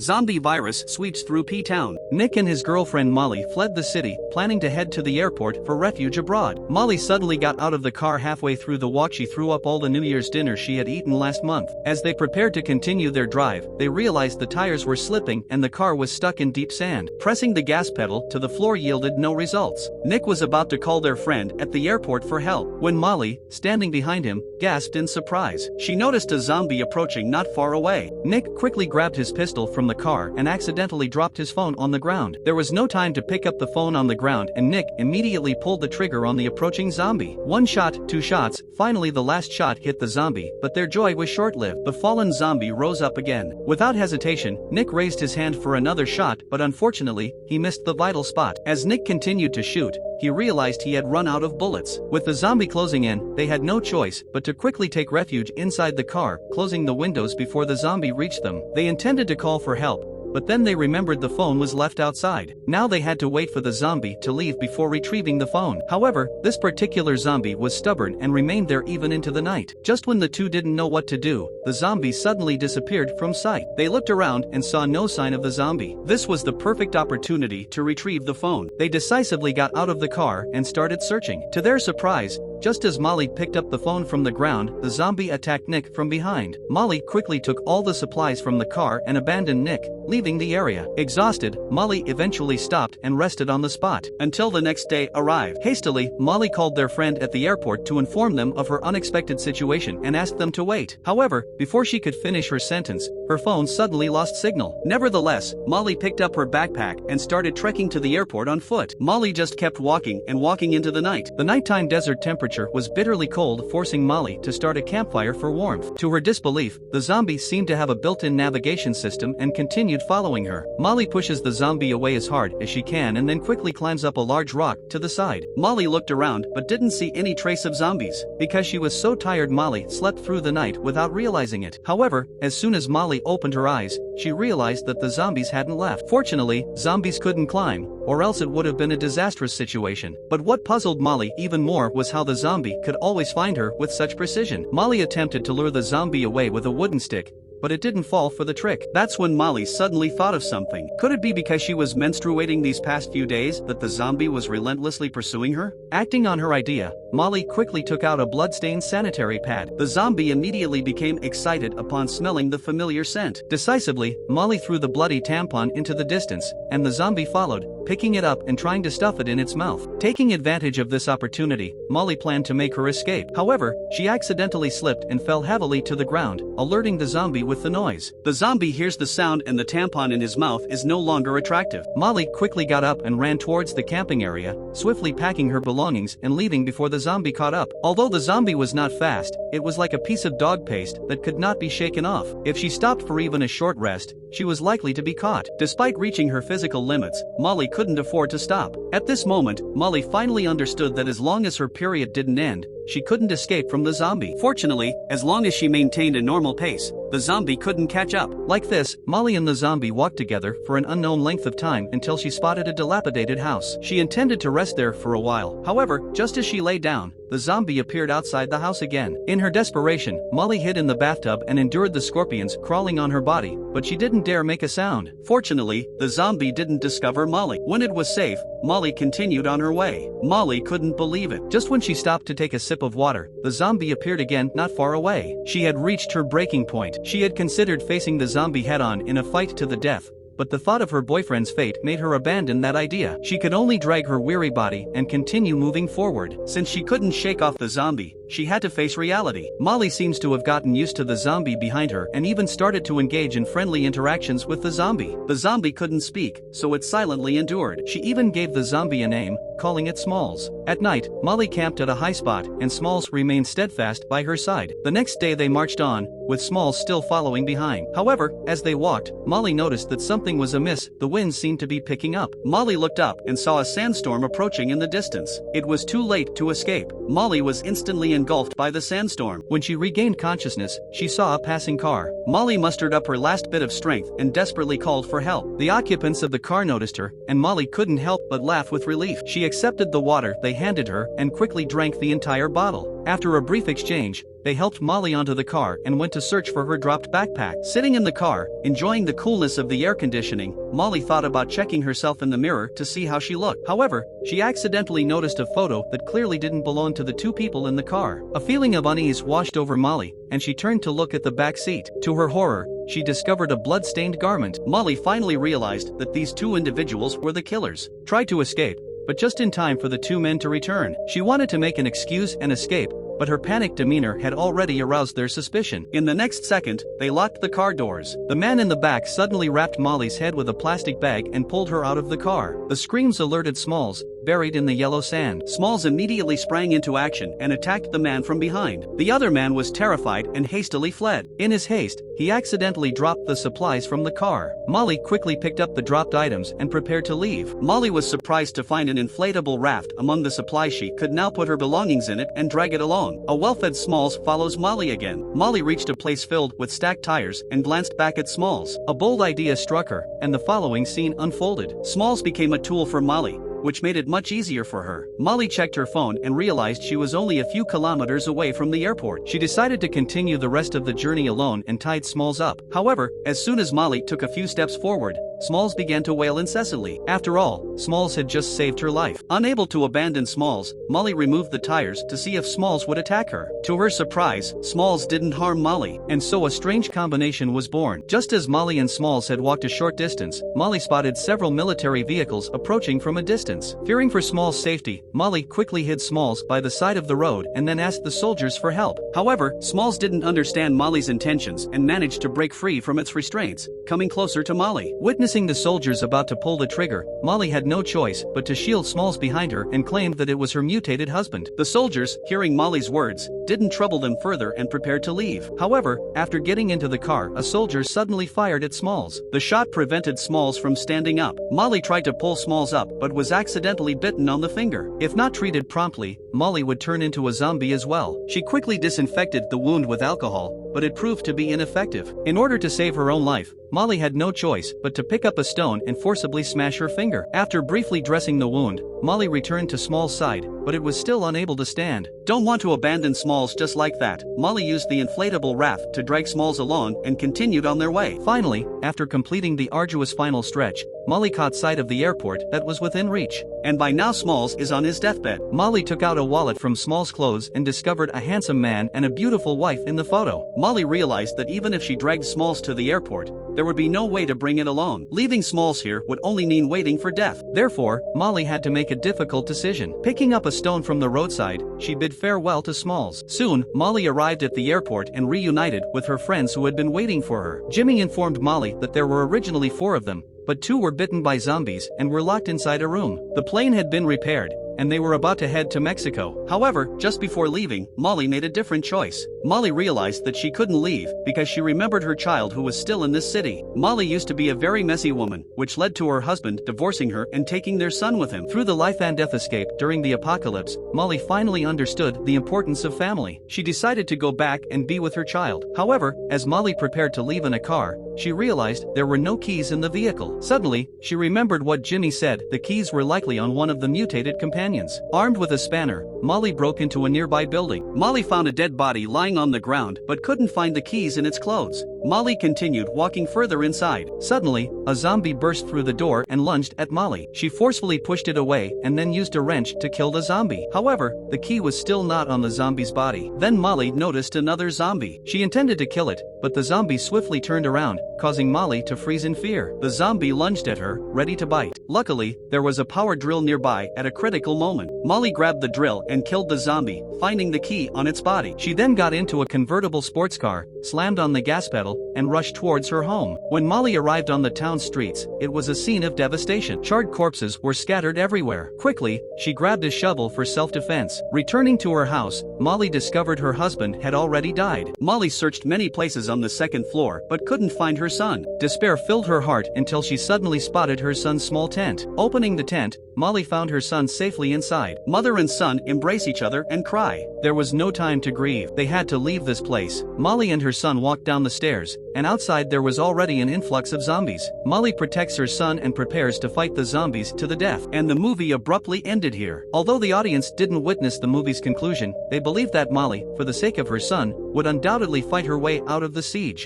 Zombie virus sweeps through P-Town. Nick and his girlfriend Molly fled the city, planning to head to the airport for refuge abroad. Molly suddenly got out of the car halfway through the walk. She threw up all the New Year's dinner she had eaten last month. As they prepared to continue their drive, they realized the tires were slipping and the car was stuck in deep sand. Pressing the gas pedal to the floor yielded no results. Nick was about to call their friend at the airport for help when Molly, standing behind him, gasped in surprise. She noticed a zombie approaching not far away. Nick quickly grabbed his pistol from the car and accidentally dropped his phone on the ground. There was no time to pick up the phone on the ground and Nick immediately pulled the trigger on the approaching zombie. One shot, two shots, finally the last shot hit the zombie, but their joy was short-lived. The fallen zombie rose up again. Without hesitation, Nick raised his hand for another shot, but unfortunately, he missed the vital spot. As Nick continued to shoot, he realized he had run out of bullets. With the zombie closing in, they had no choice but to quickly take refuge inside the car, closing the windows before the zombie reached them. They intended to call for help, but then they remembered the phone was left outside. Now they had to wait for the zombie to leave before retrieving the phone. However, this particular zombie was stubborn and remained there even into the night. Just when the two didn't know what to do, the zombie suddenly disappeared from sight. They looked around and saw no sign of the zombie. This was the perfect opportunity to retrieve the phone. They decisively got out of the car and started searching. To their surprise, just as Molly picked up the phone from the ground, the zombie attacked Nick from behind. Molly quickly took all the supplies from the car and abandoned Nick, leaving the area. Exhausted, Molly eventually stopped and rested on the spot until the next day arrived. Hastily, Molly called their friend at the airport to inform them of her unexpected situation and asked them to wait. However, before she could finish her sentence, her phone suddenly lost signal. Nevertheless, Molly picked up her backpack and started trekking to the airport on foot. Molly just kept walking and walking into the night. The nighttime desert temperature was bitterly cold, forcing Molly to start a campfire for warmth. To her disbelief, the zombie seemed to have a built-in navigation system and continued following her. Molly pushes the zombie away as hard as she can and then quickly climbs up a large rock to the side. Molly looked around but didn't see any trace of zombies. Because she was so tired, Molly slept through the night without realizing it. However, as soon as Molly opened her eyes, she realized that the zombies hadn't left. Fortunately, zombies couldn't climb, or else it would have been a disastrous situation. But what puzzled Molly even more was how the zombie could always find her with such precision. Molly attempted to lure the zombie away with a wooden stick, but it didn't fall for the trick. That's when Molly suddenly thought of something. Could it be because she was menstruating these past few days that the zombie was relentlessly pursuing her? Acting on her idea, Molly quickly took out a blood-stained sanitary pad. The zombie immediately became excited upon smelling the familiar scent. Decisively, Molly threw the bloody tampon into the distance, and the zombie followed, picking it up and trying to stuff it in its mouth. Taking advantage of this opportunity, Molly planned to make her escape. However, she accidentally slipped and fell heavily to the ground, alerting the zombie with the noise. The zombie hears the sound and the tampon in his mouth is no longer attractive. Molly quickly got up and ran towards the camping area, swiftly packing her belongings and leaving before the zombie caught up. Although the zombie was not fast, it was like a piece of dog paste that could not be shaken off. If she stopped for even a short rest, she was likely to be caught. Despite reaching her physical limits, Molly couldn't afford to stop. At this moment, Molly finally understood that as long as her period didn't end, she couldn't escape from the zombie. Fortunately, as long as she maintained a normal pace, the zombie couldn't catch up. Like this, Molly and the zombie walked together for an unknown length of time until she spotted a dilapidated house. She intended to rest there for a while. However, just as she lay down, the zombie appeared outside the house again. In her desperation, Molly hid in the bathtub and endured the scorpions crawling on her body, but she didn't dare make a sound. Fortunately, the zombie didn't discover Molly. When it was safe, Molly continued on her way. Molly couldn't believe it. Just when she stopped to take a sip of water, the zombie appeared again not far away. She had reached her breaking point. She had considered facing the zombie head-on in a fight to the death, but the thought of her boyfriend's fate made her abandon that idea. She could only drag her weary body and continue moving forward. Since she couldn't shake off the zombie, she had to face reality. Molly seems to have gotten used to the zombie behind her and even started to engage in friendly interactions with the zombie. The zombie couldn't speak, so it silently endured. She even gave the zombie a name, calling it Smalls. At night, Molly camped at a high spot and Smalls remained steadfast by her side. The next day they marched on, with Smalls still following behind. However, as they walked, Molly noticed that something was amiss. The wind seemed to be picking up. Molly looked up and saw a sandstorm approaching in the distance. It was too late to escape. Molly was instantly engulfed by the sandstorm. When she regained consciousness, she saw a passing car. Molly mustered up her last bit of strength and desperately called for help. The occupants of the car noticed her, and Molly couldn't help but laugh with relief. She accepted the water they handed her and quickly drank the entire bottle. After a brief exchange, they helped Molly onto the car and went to search for her dropped backpack. Sitting in the car, enjoying the coolness of the air conditioning, Molly thought about checking herself in the mirror to see how she looked. However, she accidentally noticed a photo that clearly didn't belong to the two people in the car. A feeling of unease washed over Molly, and she turned to look at the back seat. To her horror, she discovered a blood-stained garment. Molly finally realized that these two individuals were the killers. Tried to escape, but just in time for the two men to return. She wanted to make an excuse and escape, but her panicked demeanor had already aroused their suspicion. In the next second, they locked the car doors. The man in the back suddenly wrapped Molly's head with a plastic bag and pulled her out of the car. The screams alerted Smalls, buried in the yellow sand. Smalls immediately sprang into action and attacked the man from behind. The other man was terrified and hastily fled. In his haste, he accidentally dropped the supplies from the car. Molly quickly picked up the dropped items and prepared to leave. Molly was surprised to find an inflatable raft among the supplies. She could now put her belongings in it and drag it along. A well-fed Smalls follows Molly again. Molly reached a place filled with stacked tires and glanced back at Smalls. A bold idea struck her, and the following scene unfolded. Smalls became a tool for Molly, which made it much easier for her. Molly checked her phone and realized she was only a few kilometers away from the airport. She decided to continue the rest of the journey alone and tied Smalls up. However, as soon as Molly took a few steps forward, Smalls began to wail incessantly. After all, Smalls had just saved her life. Unable to abandon Smalls, Molly removed the tires to see if Smalls would attack her. To her surprise, Smalls didn't harm Molly, and so a strange combination was born. Just as Molly and Smalls had walked a short distance, Molly spotted several military vehicles approaching from a distance. Fearing for Smalls' safety, Molly quickly hid Smalls by the side of the road and then asked the soldiers for help. However, Smalls didn't understand Molly's intentions and managed to break free from its restraints, coming closer to Molly. Witnessing the soldiers about to pull the trigger, Molly had no choice but to shield Smalls behind her and claimed that it was her mutated husband. The soldiers, hearing Molly's words, didn't trouble them further and prepared to leave. However, after getting into the car, a soldier suddenly fired at Smalls. The shot prevented Smalls from standing up. Molly tried to pull Smalls up but was accidentally bitten on the finger. If not treated promptly, Molly would turn into a zombie as well. She quickly disinfected the wound with alcohol, but it proved to be ineffective. In order to save her own life, Molly had no choice but to pick up a stone and forcibly smash her finger. After briefly dressing the wound, Molly returned to Smalls' side, but it was still unable to stand. Don't want to abandon Smalls just like that. Molly used the inflatable raft to drag Smalls along and continued on their way. Finally, after completing the arduous final stretch, Molly caught sight of the airport that was within reach. And by now Smalls is on his deathbed. Molly took out a wallet from Smalls' clothes and discovered a handsome man and a beautiful wife in the photo. Molly realized that even if she dragged Smalls to the airport, there would be no way to bring it alone. Leaving Smalls here would only mean waiting for death. Therefore, Molly had to make a difficult decision. Picking up a stone from the roadside, she bid farewell to Smalls. Soon, Molly arrived at the airport and reunited with her friends who had been waiting for her. Jimmy informed Molly that there were originally 4 of them, but 2 were bitten by zombies and were locked inside a room. The plane had been repaired, and they were about to head to Mexico. However, just before leaving, Molly made a different choice. Molly realized that she couldn't leave because she remembered her child who was still in this city. Molly used to be a very messy woman, which led to her husband divorcing her and taking their son with him. Through the life and death escape during the apocalypse, Molly finally understood the importance of family. She decided to go back and be with her child. However, as Molly prepared to leave in a car, she realized there were no keys in the vehicle. Suddenly, she remembered what Jimmy said: the keys were likely on one of the mutated companions. Armed with a spanner, Molly broke into a nearby building. Molly found a dead body lying on the ground but couldn't find the keys in its clothes. Molly continued walking further inside. Suddenly, a zombie burst through the door and lunged at Molly. She forcefully pushed it away and then used a wrench to kill the zombie. However, the key was still not on the zombie's body. Then Molly noticed another zombie. She intended to kill it, but the zombie swiftly turned around, causing Molly to freeze in fear. The zombie lunged at her, ready to bite. Luckily, there was a power drill nearby at a critical moment. Molly grabbed the drill and killed the zombie, finding the key on its body. She then got into a convertible sports car, slammed on the gas pedal, and rushed towards her home. When Molly arrived on the town streets, it was a scene of devastation. Charred corpses were scattered everywhere. Quickly, she grabbed a shovel for self-defense. Returning to her house, Molly discovered her husband had already died. Molly searched many places on the second floor but couldn't find her son. Despair filled her heart until she suddenly spotted her son's small tent. Opening the tent, Molly found her son safely inside. Mother and son embrace each other and cry. There was no time to grieve. They had to leave this place. Molly and her son walked down the stairs, and outside there was already an influx of zombies. Molly protects her son and prepares to fight the zombies to the death. And the movie abruptly ended here. Although the audience didn't witness the movie's conclusion, they believed that Molly, for the sake of her son, would undoubtedly fight her way out of the siege.